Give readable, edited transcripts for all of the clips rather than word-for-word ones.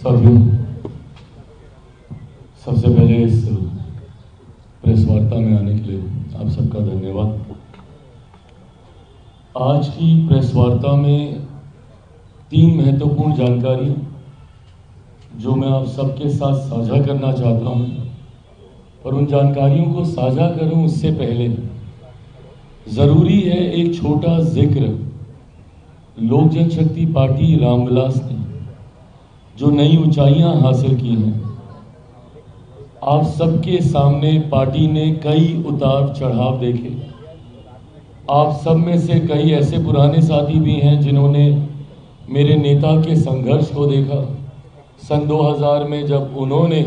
साथियों, सबसे पहले इस प्रेस वार्ता में आने के लिए आप सबका धन्यवाद। आज की प्रेस वार्ता में 3 महत्वपूर्ण जानकारी जो मैं आप सबके साथ साझा करना चाहता हूं, और उन जानकारियों को साझा करूं उससे पहले ज़रूरी है एक छोटा जिक्र लोक जनशक्ति पार्टी रामविलास ने जो नई ऊंचाइयां हासिल की हैं। आप सबके सामने पार्टी ने कई उतार चढ़ाव देखे। आप सब में से कई ऐसे पुराने साथी भी हैं जिन्होंने मेरे नेता के संघर्ष को देखा। सन 2000 में जब उन्होंने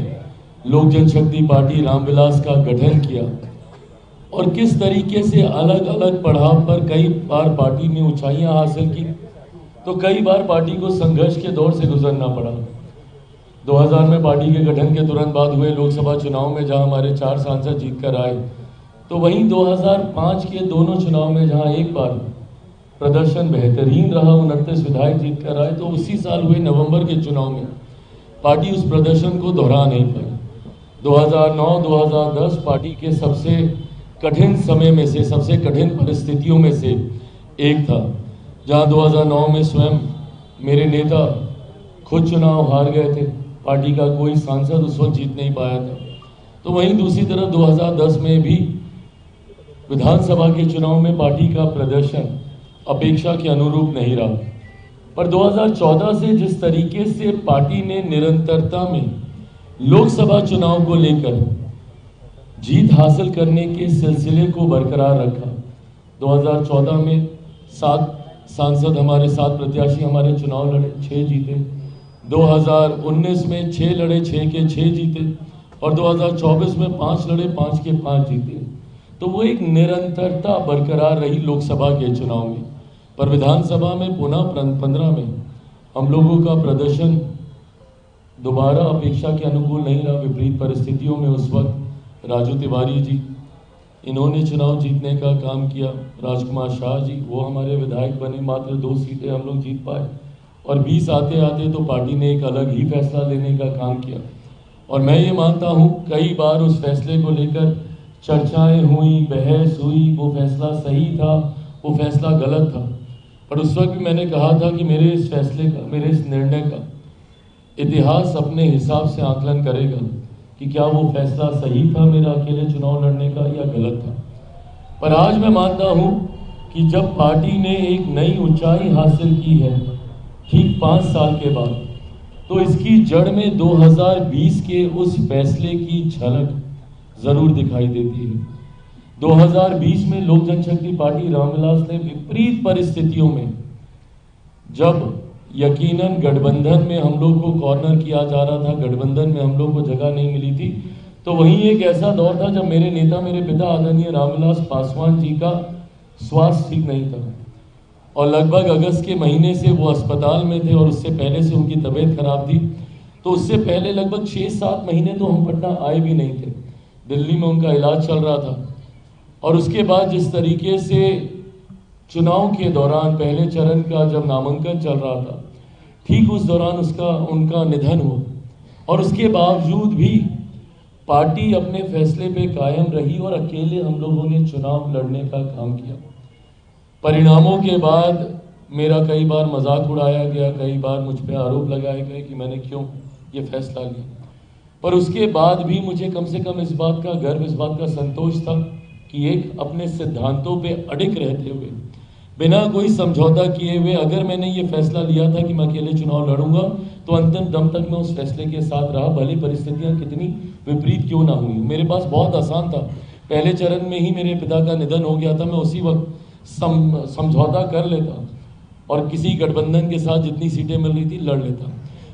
लोक जनशक्ति पार्टी रामविलास का गठन किया और किस तरीके से अलग अलग पड़ाव पर कई बार पार्टी ने ऊंचाइयां हासिल की, तो कई बार पार्टी को संघर्ष के दौर से गुजरना पड़ा। 2000 में पार्टी के गठन के तुरंत बाद हुए लोकसभा चुनाव में जहां हमारे 4 सांसद जीतकर आए, तो वहीं 2005 के दोनों चुनाव में जहां एक बार प्रदर्शन बेहतरीन रहा, 29 विधायक जीतकर आए, तो उसी साल हुए नवंबर के चुनाव में पार्टी उस प्रदर्शन को दोहरा नहीं पाई। 2009-2010 पार्टी के सबसे कठिन समय में से, सबसे कठिन परिस्थितियों में से एक था, जहां 2009 में स्वयं मेरे नेता खुद चुनाव हार गए थे। पार्टी का कोई सांसद उस वक्त जीत नहीं पाया था। तो वहीं दूसरी तरफ 2010 में भी विधानसभा के चुनाव में पार्टी का प्रदर्शन अपेक्षा के अनुरूप नहीं रहा। पर 2014 से जिस तरीके से पार्टी ने निरंतरता में लोकसभा चुनाव को लेकर जीत हासिल करने के सिलसिले को बरकरार रखा। 2014 में 7 सांसद हमारे, 7 प्रत्याशी हमारे चुनाव लड़े, 6 जीते। 2019 में 6 लड़े, 6 के 6 जीते, और 2024 में 5 लड़े, 5 के 5 जीते। तो वो एक निरंतरता बरकरार रही लोकसभा के चुनाव में। पर विधानसभा में पुनः 15 में हम लोगों का प्रदर्शन दोबारा अपेक्षा के अनुकूल नहीं रहा। विपरीत परिस्थितियों में उस वक्त राजू तिवारी जी, इन्होंने चुनाव जीतने का काम किया। राजकुमार शाह जी, वो हमारे विधायक बने, मात्र 2 सीटें हम लोग जीत पाए। और 20 आते आते तो पार्टी ने एक अलग ही फैसला लेने का काम किया। और मैं ये मानता हूँ कई बार उस फैसले को लेकर चर्चाएं हुई, बहस हुई, वो फैसला सही था, वो फैसला गलत था। पर उस वक्त भी मैंने कहा था कि मेरे इस फैसले का, मेरे इस निर्णय का इतिहास अपने हिसाब से आकलन करेगा कि क्या वो फैसला सही था मेरा अकेले चुनाव लड़ने का या गलत था। पर आज मैं मानता हूँ कि जब पार्टी ने एक नई ऊंचाई हासिल की है ठीक 5 साल के बाद, तो इसकी जड़ में 2020 के उस फैसले की झलक जरूर दिखाई देती है। 2020 में लोक जनशक्ति पार्टी रामविलास ने विपरीत परिस्थितियों में, जब यकीनन गठबंधन में हम लोग को कॉर्नर किया जा रहा था, गठबंधन में हम लोग को जगह नहीं मिली थी, तो वहीं एक ऐसा दौर था जब मेरे नेता, मेरे पिता आदरणीय रामविलास पासवान जी का स्वास्थ्य ठीक नहीं था और लगभग अगस्त के महीने से वो अस्पताल में थे, और उससे पहले से उनकी तबीयत खराब थी। तो उससे पहले लगभग 6-7 महीने तो हम पटना आए भी नहीं थे, दिल्ली में उनका इलाज चल रहा था। और उसके बाद जिस तरीके से चुनाव के दौरान पहले चरण का जब नामांकन चल रहा था, ठीक उस दौरान उनका निधन हुआ। और उसके बावजूद भी पार्टी अपने फैसले पे कायम रही और अकेले हम लोगों ने चुनाव लड़ने का काम किया। परिणामों के बाद मेरा कई बार मजाक उड़ाया गया, कई बार मुझ पे आरोप लगाए गए कि मैंने क्यों ये फैसला लिया। पर उसके बाद भी मुझे कम से कम इस बात का गर्व, इस बात का संतोष था कि एक अपने सिद्धांतों पे अडिग रहते हुए, बिना कोई समझौता किए हुए, अगर मैंने ये फैसला लिया था कि मैं अकेले चुनाव लड़ूंगा, तो अंतिम दम तक मैं उस फैसले के साथ रहा, भले परिस्थितियां कितनी विपरीत क्यों ना हुई। मेरे पास बहुत आसान था, पहले चरण में ही मेरे पिता का निधन हो गया था, मैं उसी वक्त समझौता कर लेता और किसी गठबंधन के साथ जितनी सीटें मिल रही थी लड़ लेता।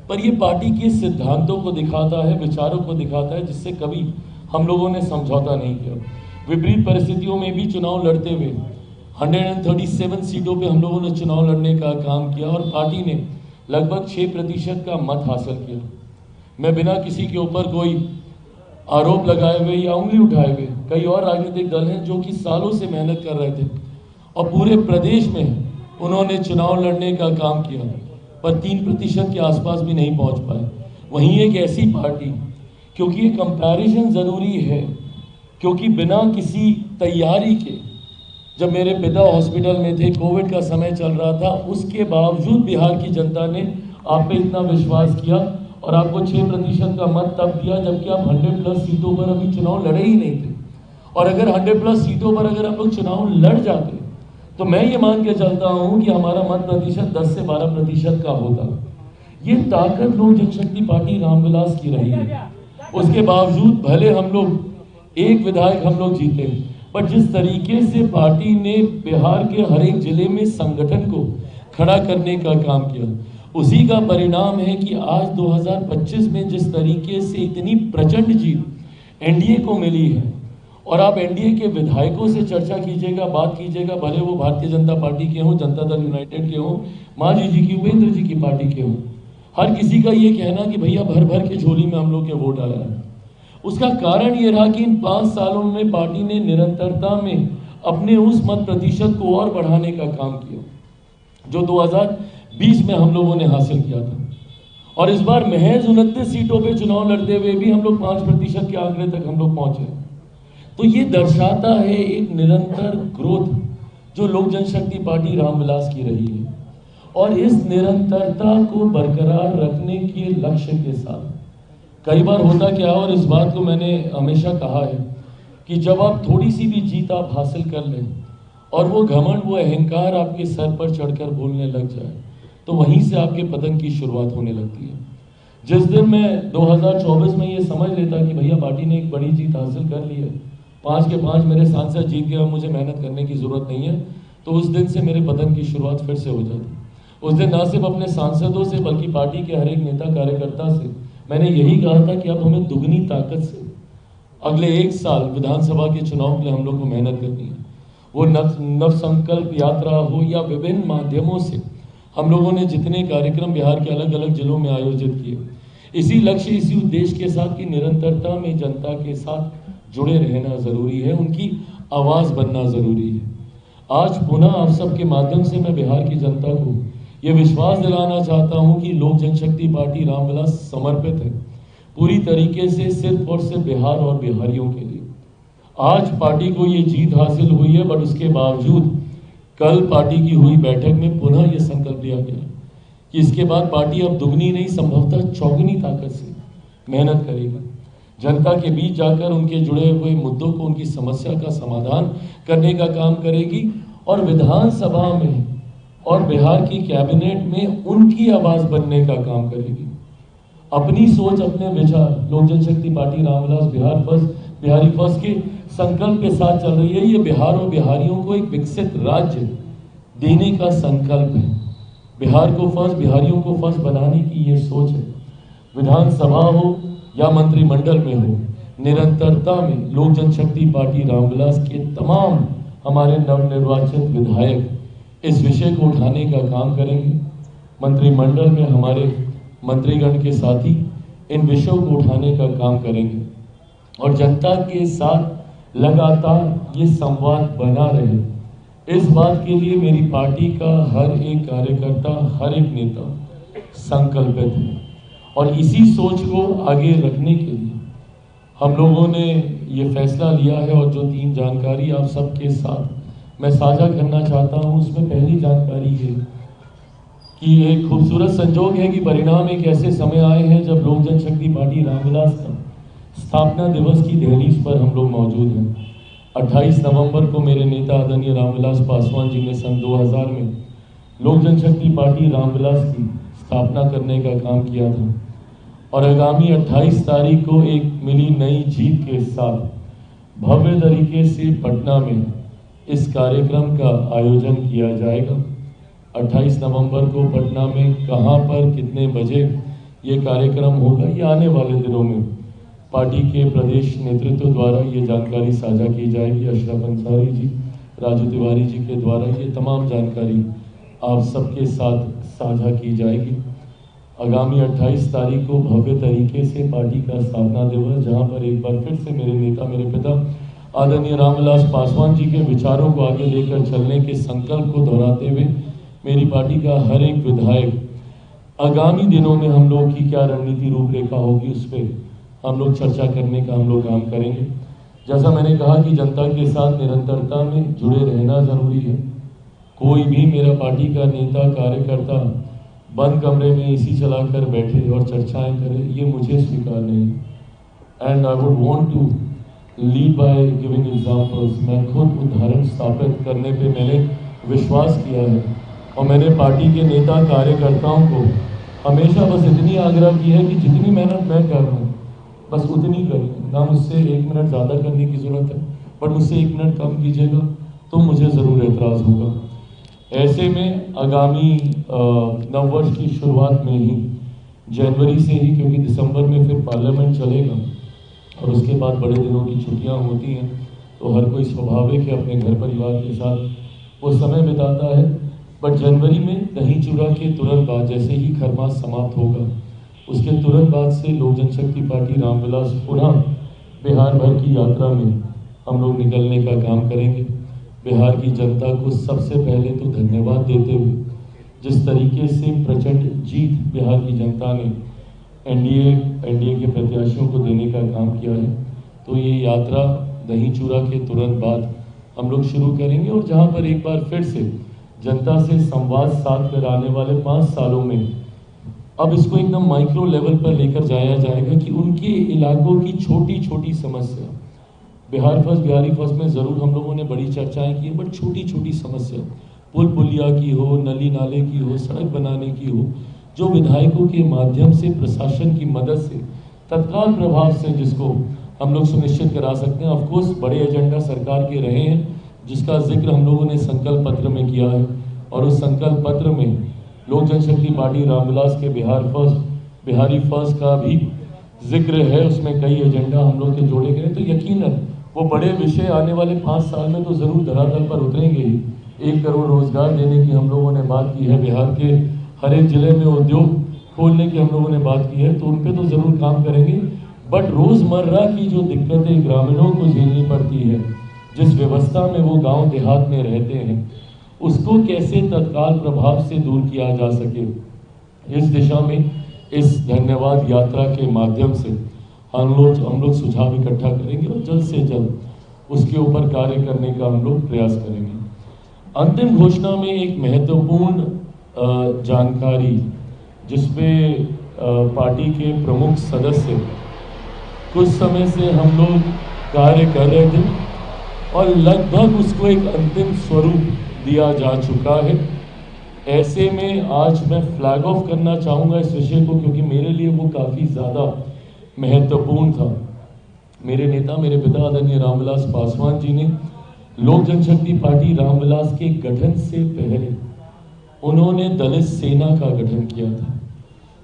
पर ये पार्टी के सिद्धांतों को दिखाता है, विचारों को दिखाता है, जिससे कभी हम लोगों ने समझौता नहीं किया। विपरीत परिस्थितियों में भी चुनाव लड़ते हुए 137 सीटों पे हम लोगों ने चुनाव लड़ने का काम किया और पार्टी ने लगभग 6% का मत हासिल किया। मैं बिना किसी के ऊपर कोई आरोप लगाए हुए या उंगली उठाए हुए, कई और राजनीतिक दल हैं जो कि सालों से मेहनत कर रहे थे और पूरे प्रदेश में उन्होंने चुनाव लड़ने का काम किया, पर 3% के आसपास भी नहीं पहुंच पाए। वहीं एक ऐसी पार्टी, क्योंकि ये कंपैरिजन ज़रूरी है, क्योंकि बिना किसी तैयारी के जब मेरे पिता हॉस्पिटल में थे, कोविड का समय चल रहा था, उसके बावजूद बिहार की जनता ने आप पे इतना विश्वास किया और आपको 6% का मत तब दिया जबकि आप 100+ सीटों पर अभी चुनाव लड़े ही नहीं थे। और अगर 100+ सीटों पर अगर आप लोग चुनाव लड़ जाते तो मैं ये मान के चलता हूं कि हमारा मत प्रतिशत 10 से 12% का होता। ये ताकत लोक जनशक्ति पार्टी रामविलास की रही है। उसके बावजूद भले हम लोग एक विधायक हम लोग जीते, पर जिस तरीके से पार्टी ने बिहार के हर एक जिले में संगठन को खड़ा करने का काम किया, उसी का परिणाम है कि आज 2025 में जिस तरीके से इतनी प्रचंड जीत एनडीए को मिली है। और आप एनडीए के विधायकों से चर्चा कीजिएगा, बात कीजिएगा, भले वो भारतीय जनता पार्टी के हों, जनता दल यूनाइटेड के हों, मांझी जी की, उपेंद्र जी की पार्टी के हों, हर किसी का ये कहना कि भैया भर भर के झोली में हम लोग के वोट आया है। उसका कारण ये रहा कि इन 5 सालों में पार्टी ने निरंतरता में अपने उस मत प्रतिशत को और बढ़ाने का काम किया जो 2020 में हम लोगों ने हासिल किया था। और इस बार महज 29 सीटों पे चुनाव लड़ते हुए भी हम लोग 5% के आंकड़े तक हम लोग पहुंचे। तो ये दर्शाता है एक निरंतर ग्रोथ जो लोक जनशक्ति पार्टी रामविलास की रही है। और इस निरंतरता को बरकरार रखने के लक्ष्य के साथ कई बार होता क्या है, और इस बात को मैंने हमेशा कहा है कि जब आप थोड़ी सी भी जीत आप हासिल कर लें और वो घमंड, वो अहंकार आपके सर पर चढ़कर बोलने लग जाए, तो वहीं से आपके पतन की शुरुआत होने लगती है। जिस दिन मैं 2024 में ये समझ लेता कि भैया पार्टी ने एक बड़ी जीत हासिल कर ली है, 5 के 5 मेरे सांसद जीत गए, मुझे मेहनत करने की जरूरत नहीं है, तो उस दिन से मेरे पतन की शुरुआत फिर से हो जाती। उस दिन ना सिर्फ अपने सांसदों से बल्कि पार्टी के हर एक नेता कार्यकर्ता से मैंने यही कहा था कि अब हमें दुगनी ताकत से अगले 1 साल विधानसभा के चुनाव के लिए हम लोग को मेहनत करनी है। वो नव संकल्प यात्रा हो या विभिन्न माध्यमों से हम लोगों ने जितने कार्यक्रम बिहार के अलग अलग जिलों में आयोजित किए, इसी लक्ष्य, इसी उद्देश्य के साथ कि निरंतरता में जनता के साथ जुड़े रहना जरूरी है, उनकी आवाज बनना जरूरी है। आज पुनः आप सबके माध्यम से मैं बिहार की जनता को ये विश्वास दिलाना चाहता हूं कि लोक जनशक्ति पार्टी रामविलास समर्पित है पूरी तरीके से सिर्फ और सिर्फ बिहार और बिहारियों के लिए। आज पार्टी को ये जीत हासिल हुई है, बट उसके बावजूद कल पार्टी की हुई बैठक में पुनः ये संकल्प लिया गया कि इसके बाद पार्टी अब दुगनी नहीं, संभवतः चौगुनी ताकत से मेहनत करेगी, जनता के बीच जाकर उनके जुड़े हुए मुद्दों को, उनकी समस्या का समाधान करने का काम करेगी और विधानसभा में और बिहार की कैबिनेट में उनकी आवाज बनने का काम करेगी। अपनी सोच, अपने विचार Lok Janshakti party Ramvilas Bihar first, Bihari first के संकल्प के साथ चल रही है। ये बिहार और बिहारियों को एक विकसित राज्य देने का संकल्प है। बिहार को फर्स्ट, बिहारियों को फर्स्ट बनाने की ये सोच है। विधानसभा हो या मंत्रिमंडल में हो, निरंतरता में लोक जनशक्ति पार्टी रामविलास के तमाम हमारे नवनिर्वाचित विधायक इस विषय को उठाने का काम करेंगे। मंत्रिमंडल में हमारे मंत्रीगण के साथी इन विषयों को उठाने का काम करेंगे और जनता के साथ लगातार ये संवाद बना रहे, इस बात के लिए मेरी पार्टी का हर एक कार्यकर्ता, हर एक नेता संकल्पित है। और इसी सोच को आगे रखने के लिए हम लोगों ने ये फैसला लिया है। और जो 3 जानकारी आप सबके साथ मैं साझा करना चाहता हूं, उसमें पहली जानकारी है कि एक खूबसूरत संजोग है कि परिणाम एक ऐसे समय आए हैं जब लोक जनशक्ति पार्टी रामविलास का स्थापना दिवस की दहलीज पर हम लोग मौजूद हैं। 28 नवंबर को मेरे नेता आदरणीय रामविलास पासवान जी ने सन 2000 में लोक जनशक्ति पार्टी रामविलास की स्थापना करने का काम किया था और आगामी 28 तारीख को एक मिली नई जीत के साथ भव्य तरीके से पटना में इस कार्यक्रम का आयोजन किया जाएगा। 28 नवंबर को पटना में कहां पर, कितने बजे ये कार्यक्रम होगा, ये आने वाले दिनों में पार्टी के प्रदेश नेतृत्व द्वारा ये जानकारी साझा की जाएगी। अशरफ अंसारी जी, राजू तिवारी जी के द्वारा ये तमाम जानकारी आप सबके साथ साझा की जाएगी। आगामी 28 तारीख को भव्य तरीके से पार्टी का स्थापना दिवस, जहां पर एक बार फिर से मेरे नेता, मेरे पिता आदरणीय रामविलास पासवान जी के विचारों को आगे लेकर चलने के संकल्प को दोहराते हुए मेरी पार्टी का हर एक विधायक आगामी दिनों में हम लोग की क्या रणनीति रूपरेखा होगी उस पर हम लोग चर्चा करने का हम लोग काम करेंगे। जैसा मैंने कहा कि जनता के साथ निरंतरता में जुड़े रहना ज़रूरी है। कोई भी मेरा पार्टी का नेता कार्यकर्ता बंद कमरे में एसी चलाकर बैठे और चर्चाएं करे, ये मुझे स्वीकार नहीं। And I would want to lead by giving examples. मैं खुद उदाहरण स्थापित करने पे मैंने विश्वास किया है और मैंने पार्टी के नेता कार्यकर्ताओं को हमेशा बस इतनी आग्रह की है कि जितनी मेहनत मैं कर रहा हूँ बस उतनी करिए, ना मुझसे 1 मिनट ज़्यादा करने की ज़रूरत है, बट मुझसे 1 मिनट कम कीजिएगा तो मुझे ज़रूर एतराज़ होगा। ऐसे में आगामी नववर्ष की शुरुआत में ही जनवरी से ही, क्योंकि दिसंबर में फिर पार्लियामेंट चलेगा और उसके बाद बड़े दिनों की छुट्टियां होती हैं, तो हर कोई स्वाभाविक है अपने घर परिवार के साथ वो समय बिताता है। बट जनवरी में दही चूड़ा के तुरंत बाद, जैसे ही खरमास समाप्त होगा उसके तुरंत बाद से लोक जनशक्ति पार्टी रामविलास पुनः बिहार भर की यात्रा में हम लोग निकलने का काम करेंगे। बिहार की जनता को सबसे पहले तो धन्यवाद देते हुए, जिस तरीके से प्रचंड जीत बिहार की जनता ने एनडीए के प्रत्याशियों को देने का काम किया है, तो ये यात्रा दही चूड़ा के तुरंत बाद हम लोग शुरू करेंगे। और जहां पर एक बार फिर से जनता से संवाद साध कर आने वाले 5 सालों में अब इसको एकदम माइक्रो लेवल पर लेकर जाया जाएगा कि उनके इलाकों की छोटी छोटी समस्या, बिहार फर्स्ट बिहारी फर्स्ट में ज़रूर हम लोगों ने बड़ी चर्चाएं की, बट छोटी छोटी समस्या, पुल पुलिया की हो, नली नाले की हो, सड़क बनाने की हो, जो विधायकों के माध्यम से प्रशासन की मदद से तत्काल प्रभाव से जिसको हम लोग सुनिश्चित करा सकते हैं। ऑफकोर्स बड़े एजेंडा सरकार के रहे हैं जिसका जिक्र हम लोगों ने संकल्प पत्र में किया है, और उस संकल्प पत्र में लोक जनशक्ति पार्टी रामविलास के बिहारी फर्स्ट का भी जिक्र है। उसमें कई एजेंडा हम लोग के जोड़े गए, तो यकीनन वो बड़े विषय आने वाले 5 साल में तो ज़रूर धरातल पर उतरेंगे ही। 1 करोड़ रोजगार देने की हम लोगों ने बात की है, बिहार के हर एक जिले में उद्योग खोलने की हम लोगों ने बात की है, तो उन पर तो ज़रूर काम करेंगे। बट रोज़मर्रा की जो दिक्कतें ग्रामीणों को झेलनी पड़ती है, जिस व्यवस्था में वो गांव देहात में रहते हैं, उसको कैसे तत्काल प्रभाव से दूर किया जा सके, इस दिशा में इस धन्यवाद यात्रा के माध्यम से हम लोग सुझाव इकट्ठा करेंगे और जल्द से जल्द उसके ऊपर कार्य करने का हम लोग प्रयास करेंगे। अंतिम घोषणा में एक महत्वपूर्ण जानकारी जिसपे पार्टी के प्रमुख सदस्य कुछ समय से हम लोग कार्य कर रहे थे और लगभग उसको एक अंतिम स्वरूप दिया जा चुका है। ऐसे में आज मैं फ्लैग ऑफ करना चाहूँगा इस विषय को, क्योंकि मेरे लिए वो काफ़ी ज़्यादा महत्वपूर्ण था। मेरे नेता, मेरे पिता आदरणीय रामविलास पासवान जी ने लोक जनशक्ति पार्टी रामविलास के गठन से पहले उन्होंने दलित सेना का गठन किया था,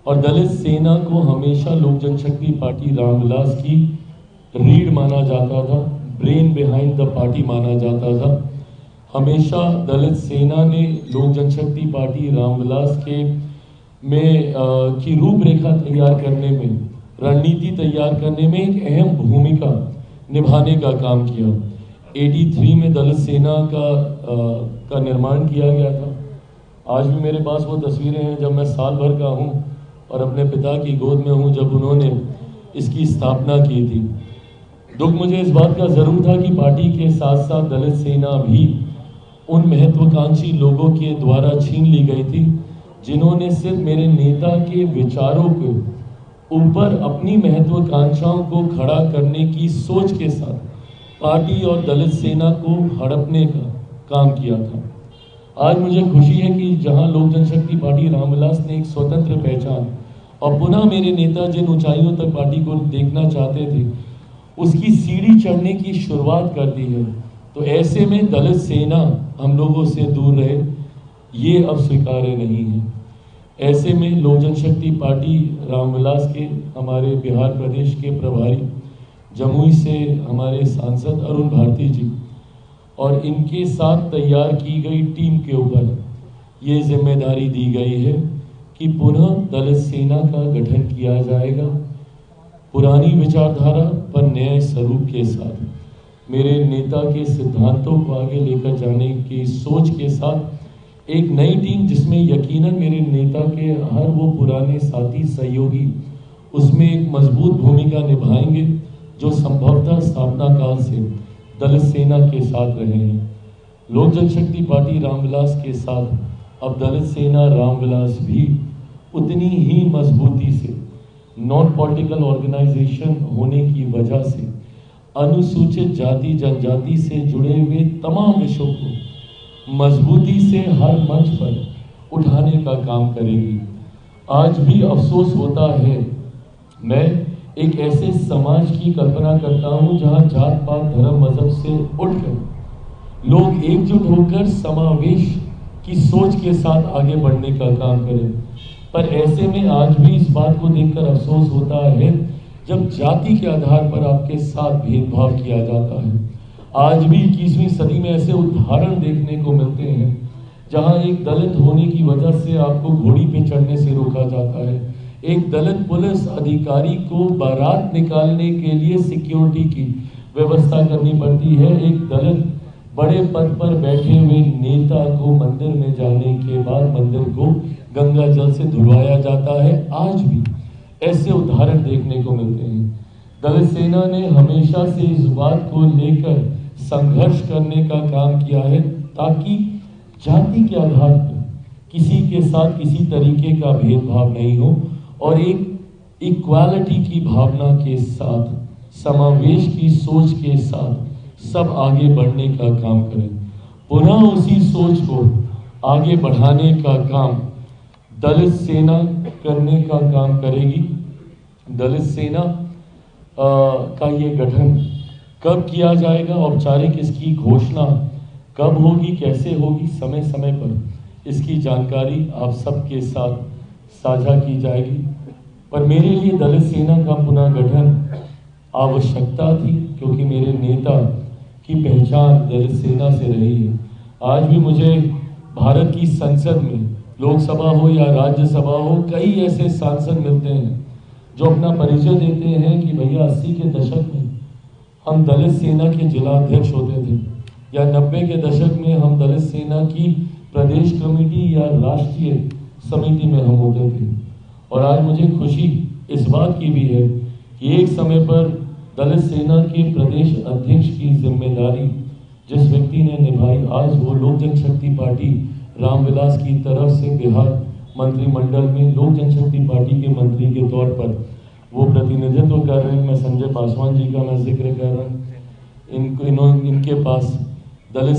और दलित सेना को हमेशा लोक जनशक्ति पार्टी रामविलास की रीढ़ माना जाता था, ब्रेन बिहाइंड द पार्टी माना जाता था। हमेशा दलित सेना ने लोक जनशक्ति पार्टी रामविलास के की रूपरेखा तैयार करने में, रणनीति तैयार करने में एक अहम भूमिका निभाने का काम किया। 83 में दलित सेना का निर्माण किया गया था। आज भी मेरे पास वो तस्वीरें हैं जब मैं साल भर का हूँ और अपने पिता की गोद में हूँ जब उन्होंने इसकी स्थापना की थी। दुख मुझे इस बात का ज़रूर था कि पार्टी के साथ साथ दलित सेना भी उन महत्वाकांक्षी लोगों के द्वारा छीन ली गई थी, जिन्होंने सिर्फ मेरे नेता के विचारों के ऊपर अपनी महत्वाकांक्षाओं को खड़ा करने की सोच के साथ पार्टी और दलित सेना को हड़पने का काम किया था। आज मुझे खुशी है कि जहां लोक जनशक्ति पार्टी रामविलास ने एक स्वतंत्र पहचान और पुनः मेरे नेता जिन ऊंचाइयों तक पार्टी को देखना चाहते थे उसकी सीढ़ी चढ़ने की शुरुआत कर दी है, तो ऐसे में दलित सेना हम लोगों से दूर रहे, ये अब स्वीकार्य नहीं है। ऐसे में लोक जनशक्ति पार्टी रामविलास के हमारे बिहार प्रदेश के प्रभारी जमुई से हमारे सांसद अरुण भारती जी और इनके साथ तैयार की गई टीम के ऊपर ये जिम्मेदारी दी गई है कि पुनः दलित सेना का गठन किया जाएगा, पुरानी विचारधारा पर नए स्वरूप के साथ, मेरे नेता के सिद्धांतों को आगे लेकर जाने की सोच के साथ एक नई टीम जिसमें यकीनन मेरे नेता के हर वो पुराने साथी सहयोगी उसमें एक मजबूत भूमिका निभाएंगे जो संभवतः स्थापना काल से दलित सेना के साथ रहे हैं। लोक जनशक्ति पार्टी रामविलास के साथ अब दलित सेना रामविलास भी उतनी ही मजबूती से नॉन पॉलिटिकल ऑर्गेनाइजेशन होने की वजह से अनुसूचित जाति जनजाति से जुड़े हुए तमाम विषयों को मजबूती से हर मंच पर उठाने का काम करेगी। आज भी अफसोस होता है, मैं एक ऐसे समाज की कल्पना करता हूं जहां जात पात धर्म मजहब से उठकर लोग एकजुट होकर समावेश की सोच के साथ आगे बढ़ने का काम करें। पर ऐसे में आज भी इस बात को देखकर अफसोस होता है जब जाति के आधार पर आपके साथ भेदभाव किया जाता है। आज भी 21वीं सदी में ऐसे उदाहरण देखने को मिलते हैं जहां एक दलित होने की वजह से आपको घोड़ी पे चढ़ने से रोका जाता है। एक दलित पुलिस अधिकारी को बारात निकालने के लिए सिक्योरिटी की व्यवस्था करनी पड़ती है। एक दलित बड़े पद पर बैठे हुए नेता को मंदिर में जाने के बाद मंदिर को गंगा जल से धुलवाया जाता है। आज भी ऐसे उदाहरण देखने को मिलते हैं। दलित सेना ने हमेशा से इस बात को लेकर संघर्ष करने का काम किया है ताकि जाति के आधार पर किसी के साथ किसी तरीके का भेदभाव नहीं हो और एक इक्वालिटी की भावना के साथ समावेश की सोच के साथ सब आगे बढ़ने का काम करें। पुनः उसी सोच को आगे बढ़ाने का काम दलित सेना करने का काम करेगी। दलित सेना का ये गठन कब किया जाएगा, औपचारिक इसकी घोषणा कब होगी, कैसे होगी, समय समय पर इसकी जानकारी आप सबके साथ साझा की जाएगी। पर मेरे लिए दलित सेना का पुनः गठन आवश्यकता थी क्योंकि मेरे नेता की पहचान दलित सेना से रही है। आज भी मुझे भारत की संसद में लोकसभा हो या राज्यसभा हो कई ऐसे सांसद मिलते हैं जो अपना परिचय देते हैं कि भैया 80 के दशक में हम दलित सेना के जिला अध्यक्ष होते थे या 90 के दशक में हम दलित सेना की प्रदेश कमेटी या राष्ट्रीय समिति में हम होते थे। और आज मुझे खुशी इस बात की भी है कि एक समय पर दलित सेना के प्रदेश अध्यक्ष की जिम्मेदारी जिस व्यक्ति ने निभाई, आज वो लोक जनशक्ति पार्टी रामविलास की तरफ से बिहार मंत्रिमंडल में लोक जनशक्ति पार्टी के मंत्री के तौर पर वो प्रतिनिधित्व कर रहे हैं। मैं संजय पासवान जी का मैं जिक्र कर रहा हूँ। इनके पास दलित